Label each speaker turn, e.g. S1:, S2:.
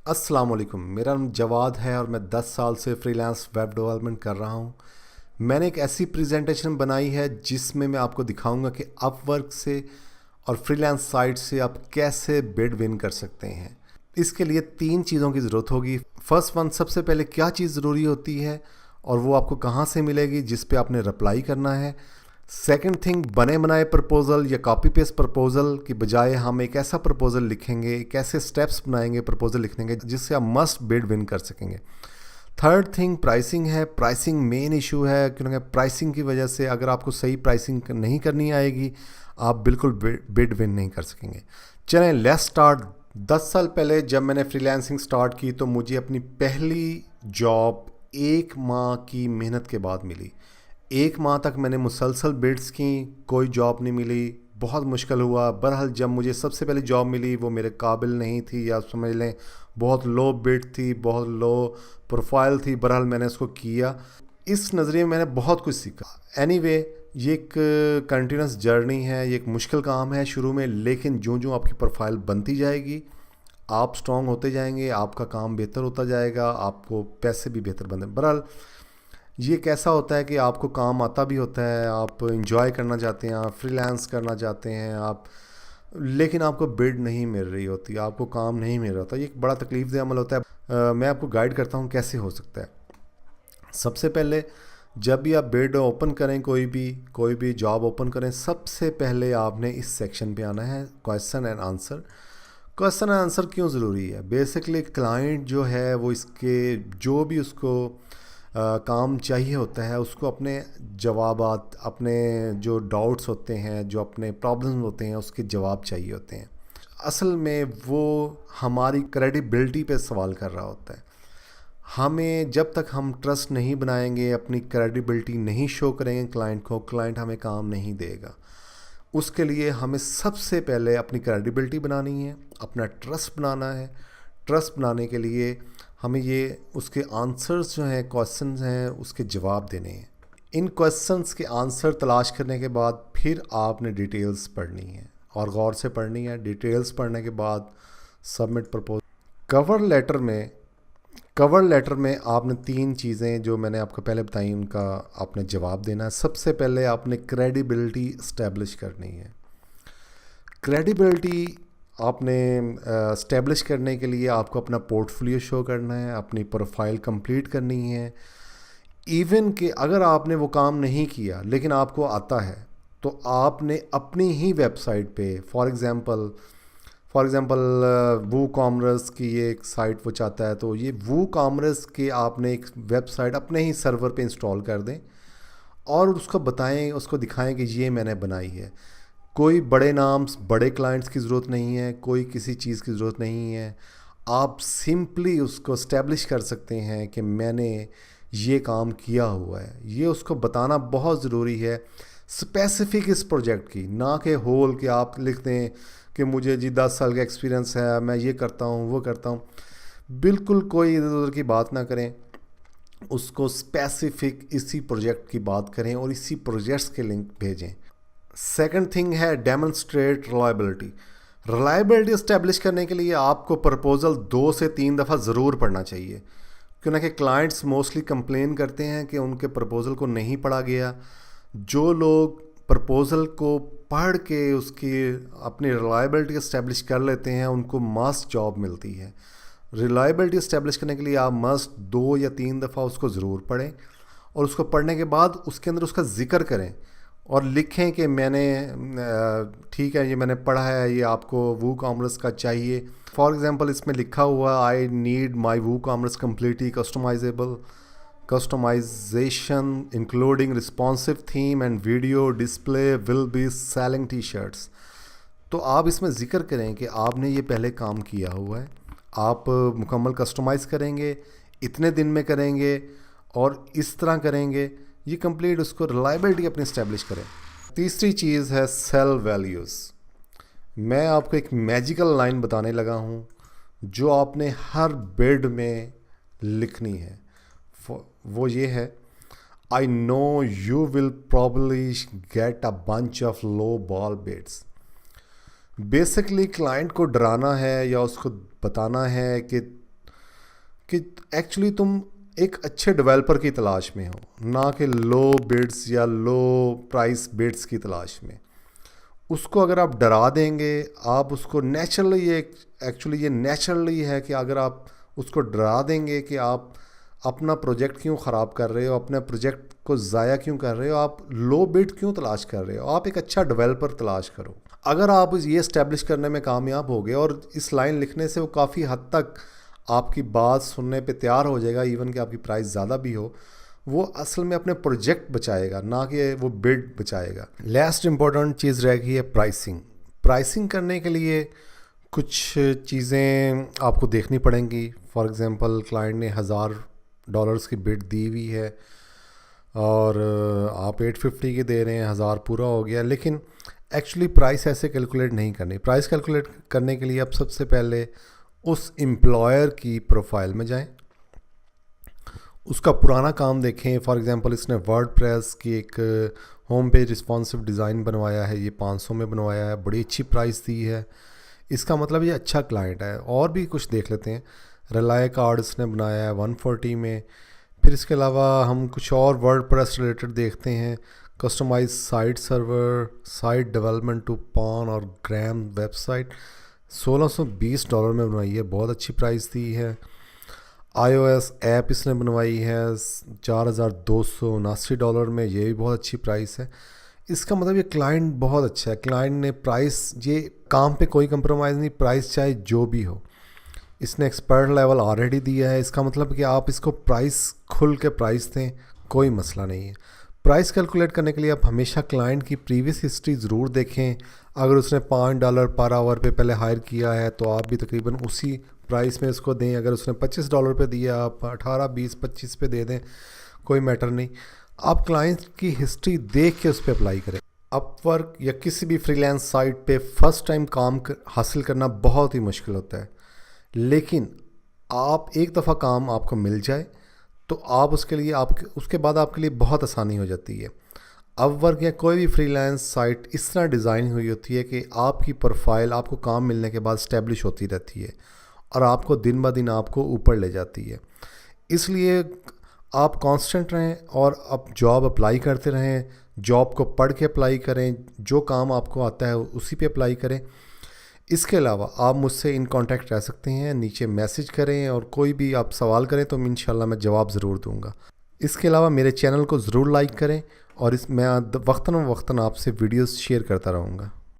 S1: अस्सलाम वालेकुम। मेरा नाम जवाद है और मैं 10 साल से फ्रीलांस वेब डेवलपमेंट कर रहा हूँ। मैंने एक ऐसी प्रेजेंटेशन बनाई है जिसमें मैं आपको दिखाऊंगा कि अपवर्क से और फ्रीलांस साइट से आप कैसे बिड विन कर सकते हैं। इसके लिए 3 चीज़ों की ज़रूरत होगी। फर्स्ट वन, सबसे पहले क्या चीज़ ज़रूरी होती है और वो आपको कहाँ से मिलेगी जिस पे आपने रिप्लाई करना है। सेकंड थिंग, बने बनाए प्रपोज़ल या कॉपी पेस्ट प्रपोज़ल की बजाय हम एक ऐसा प्रपोज़ल लिखेंगे, एक ऐसे स्टेप्स बनाएंगे प्रपोज़ल लिखने के जिससे आप मस्ट बिड विन कर सकेंगे। थर्ड थिंग प्राइसिंग है। प्राइसिंग मेन इशू है क्योंकि प्राइसिंग की वजह से अगर आपको सही प्राइसिंग नहीं करनी आएगी आप बिल्कुल बिड विन नहीं कर सकेंगे। चलें लेट्स स्टार्ट। 10 साल पहले जब मैंने फ्रीलांसिंग स्टार्ट की तो मुझे अपनी पहली जॉब 1 माह की मेहनत के बाद मिली। 1 माह तक मैंने मुसलसल बिड्स की, कोई जॉब नहीं मिली, बहुत मुश्किल हुआ। बहरहाल जब मुझे सबसे पहले जॉब मिली वो मेरे काबिल नहीं थी, या समझ लें बहुत लो बिड थी, बहुत लो प्रोफाइल थी। बहरहाल मैंने उसको किया। इस नज़रिए में मैंने बहुत कुछ सीखा। एनीवे, ये एक कंटिन्यूस जर्नी है, ये एक मुश्किल काम है शुरू में, लेकिन जो जो आपकी प्रोफाइल बनती जाएगी आप स्ट्रॉन्ग होते जाएंगे, आपका काम बेहतर होता जाएगा, आपको पैसे भी बेहतर बनते। बहरहाल ये कैसा होता है कि आपको काम आता भी होता है, आप इंजॉय करना चाहते हैं, आप फ्रीलांस करना चाहते हैं आप, लेकिन आपको बिड नहीं मिल रही होती, आपको काम नहीं मिल रहा होता। ये एक बड़ा तकलीफ दे अमल होता है। मैं आपको गाइड करता हूँ कैसे हो सकता है। सबसे पहले जब भी आप बिड ओपन करें, कोई भी जॉब ओपन करें, सबसे पहले आपने इस सेक्शन पे आना है, question and answer. Question and answer क्यों ज़रूरी है? बेसिकली क्लाइंट जो है वो इसके जो भी उसको काम चाहिए होता है उसको अपने जवाबात, अपने जो डाउट्स होते हैं, जो अपने प्रॉब्लम्स होते हैं उसके जवाब चाहिए होते हैं। असल में वो हमारी क्रेडिबिलिटी पे सवाल कर रहा होता है। हमें जब तक हम ट्रस्ट नहीं बनाएंगे, अपनी क्रेडिबिलिटी नहीं शो करेंगे क्लाइंट को, क्लाइंट हमें काम नहीं देगा। उसके लिए हमें सबसे पहले अपनी क्रेडिबिलिटी बनानी है, अपना ट्रस्ट बनाना है। ट्रस्ट बनाने के लिए हमें ये उसके आंसर्स जो हैं, क्वेश्चंस हैं, उसके जवाब देने हैं। इन क्वेश्चंस के आंसर तलाश करने के बाद फिर आपने डिटेल्स पढ़नी है और गौर से पढ़नी है। डिटेल्स पढ़ने के बाद सबमिट प्रपोज। कवर लेटर में आपने 3 चीज़ें जो मैंने आपको पहले बताई उनका आपने जवाब देना है। सबसे पहले आपने क्रेडिबिलिटी इस्टेब्लिश करनी है। क्रेडिबिलिटी आपने इस्टेब्लिश करने के लिए आपको अपना पोर्टफोलियो शो करना है, अपनी प्रोफाइल कंप्लीट करनी है। इवन कि अगर आपने वो काम नहीं किया लेकिन आपको आता है तो आपने अपनी ही वेबसाइट पे, फॉर एग्ज़ाम्पल वू कॉमर्स की ये एक साइट वो चाहता है, तो ये वू कॉमर्स के आपने एक वेबसाइट अपने ही सर्वर पे इंस्टॉल कर दें और उसको बताएं, उसको दिखाएं कि ये मैंने बनाई है। कोई बड़े नाम्स, बड़े क्लाइंट्स की ज़रूरत नहीं है, कोई किसी चीज़ की ज़रूरत नहीं है। आप सिंपली उसको इस्टेब्लिश कर सकते हैं कि मैंने ये काम किया हुआ है। ये उसको बताना बहुत ज़रूरी है, स्पेसिफिक इस प्रोजेक्ट की, ना कि होल कि आप लिख दें कि मुझे जी 10 साल का एक्सपीरियंस है, मैं ये करता हूँ वो करता हूँ। बिल्कुल कोई इधर उधर की बात ना करें, उसको स्पेसिफिक इसी प्रोजेक्ट की बात करें और इसी प्रोजेक्ट्स के लिंक भेजें। सेकंड थिंग है डेमोन्स्ट्रेट रिलायबिलिटी। रिलायबिलिटी इस्टेब्लिश करने के लिए आपको प्रपोज़ल 2 से 3 दफ़ा ज़रूर पढ़ना चाहिए, क्योंकि क्लाइंट्स मोस्टली कंप्लेन करते हैं कि उनके प्रपोज़ल को नहीं पढ़ा गया। जो लोग प्रपोज़ल को पढ़ के उसकी अपनी रिलायबिलिटी इस्टेब्लिश कर लेते हैं उनको मस्ट जॉब मिलती है। रिलायबिलिटी इस्टेब्लिश करने के लिए आप मस्ट 2 या 3 दफ़ा उसको ज़रूर पढ़ें और उसको पढ़ने के बाद उसके अंदर उसका ज़िक्र करें और लिखें कि मैंने ठीक है, ये मैंने पढ़ा है, ये आपको वू कॉमर्स का चाहिए। फॉर एग्ज़ाम्पल इसमें लिखा हुआ, I need my WooCommerce completely customizable, customization including responsive theme and video display will be selling t-shirts। तो आप इसमें ज़िक्र करें कि आपने ये पहले काम किया हुआ है, आप मुकम्मल कस्टमाइज़ करेंगे, इतने दिन में करेंगे और इस तरह करेंगे। ये कंप्लीट उसको रिलायबिलिटी अपनी इस्टेब्लिश करें। तीसरी चीज़ है सेल वैल्यूज़। मैं आपको एक मैजिकल लाइन बताने लगा हूँ जो आपने हर बिड में लिखनी है। वो ये है, I know you will probably get a bunch of low ball bids. Basically client को डराना है या उसको बताना है कि کہ ایکچولی تم ایک اچھے ڈیولپر کی تلاش میں ہو، نہ کہ لو بڈس یا لو پرائس بڈس کی تلاش میں. اس کو اگر آپ ڈرا دیں گے، آپ اس کو نیچرلی، ایکچولی یہ نیچرلی ہے کہ اگر آپ اس کو ڈرا دیں گے کہ آپ اپنا پروجیکٹ کیوں خراب کر رہے ہو، اپنے پروجیکٹ کو ضائع کیوں کر رہے ہو، آپ لو بڈ کیوں تلاش کر رہے ہو، آپ ایک اچھا ڈیولپر تلاش کرو. اگر آپ یہ اسٹیبلش کرنے میں کامیاب ہو گئے، اور اس لائن لکھنے سے وہ کافی حد تک آپ کی بات سننے پہ تیار ہو جائے گا، ایون کہ آپ کی پرائس زیادہ بھی ہو، وہ اصل میں اپنے پروجیکٹ بچائے گا، نہ کہ وہ بڈ بچائے گا. لاسٹ امپورٹنٹ چیز رہ گئی ہے پرائسنگ. پرائسنگ کرنے کے لیے کچھ چیزیں آپ کو دیکھنی پڑیں گی. فار ایگزامپل کلائنٹ نے $1000 کی بڈ دی ہوئی ہے اور آپ 850 کے دے رہے ہیں، 1000 پورا ہو گیا. لیکن ایکچولی پرائس ایسے کیلکولیٹ نہیں کرنی. پرائس کیلکولیٹ کرنے کے لیے آپ سب سے پہلے اس امپلائر کی پروفائل میں جائیں، اس کا پرانا کام دیکھیں. فار ایگزامپل اس نے ورڈ پریس کی ایک ہوم پیج رسپانسو ڈیزائن بنوایا ہے، یہ 500 میں بنوایا ہے، بڑی اچھی پرائس دی ہے، اس کا مطلب یہ اچھا کلائنٹ ہے. اور بھی کچھ دیکھ لیتے ہیں. ریلائے کارڈ اس نے بنایا ہے 140 میں. پھر اس کے علاوہ ہم کچھ اور ورڈ پریس ریلیٹڈ دیکھتے ہیں. Customize site server, site development to پان اور گرام ویب سائٹ، $1620 میں بنوائی ہے، بہت اچھی پرائس دی ہے. آئی او ایس ایپ اس نے بنوائی ہے $4279 میں، یہ بھی بہت اچھی پرائس ہے. اس کا مطلب یہ کلائنٹ بہت اچھا ہے. کلائنٹ نے پرائس، یہ کام پہ کوئی کمپرومائز نہیں، پرائس چاہے جو بھی ہو. اس نے ایکسپرٹ لیول آلریڈی دیا ہے. اس کا مطلب کہ آپ اس کو پرائس کھل کے پرائس دیں، کوئی مسئلہ نہیں ہے. پرائس کیلکولیٹ کرنے کے لیے آپ ہمیشہ کلائنٹ کی پریویس ہسٹری ضرور دیکھیں. اگر اس نے $5 پر آور پہ پہلے ہائر کیا ہے تو آپ بھی تقریباً اسی پرائس میں اس کو دیں. اگر اس نے $25 پہ دیا، آپ 18, 20, 25 پہ دے دیں، کوئی میٹر نہیں. آپ کلائنٹ کی ہسٹری دیکھ کے اس پہ اپلائی کریں. اپ ورک یا کسی بھی فری لانس سائٹ پہ فرسٹ ٹائم کام حاصل کرنا بہت ہی مشکل ہوتا ہے، لیکن آپ ایک دفعہ کام آپ کو مل جائے تو آپ اس کے لیے اس کے بعد آپ کے لیے بہت آسانی ہو جاتی ہے. اپ ورک یا کوئی بھی فری لانس سائٹ اس طرح ڈیزائن ہوئی ہوتی ہے کہ آپ کی پروفائل آپ کو کام ملنے کے بعد اسٹیبلش ہوتی رہتی ہے اور آپ کو دن بہ دن آپ کو اوپر لے جاتی ہے. اس لیے آپ کانسٹنٹ رہیں اور اب جاب اپلائی کرتے رہیں. جاب کو پڑھ کے اپلائی کریں، جو کام آپ کو آتا ہے اسی پہ اپلائی کریں. اس کے علاوہ آپ مجھ سے ان کانٹیکٹ رہ سکتے ہیں، نیچے میسج کریں اور کوئی بھی آپ سوال کریں تو انشاءاللہ میں جواب ضرور دوں گا. اس کے علاوہ میرے چینل کو ضرور لائک کریں اور میں وقتاً فوقتاً آپ سے ویڈیوز شیئر کرتا رہوں گا.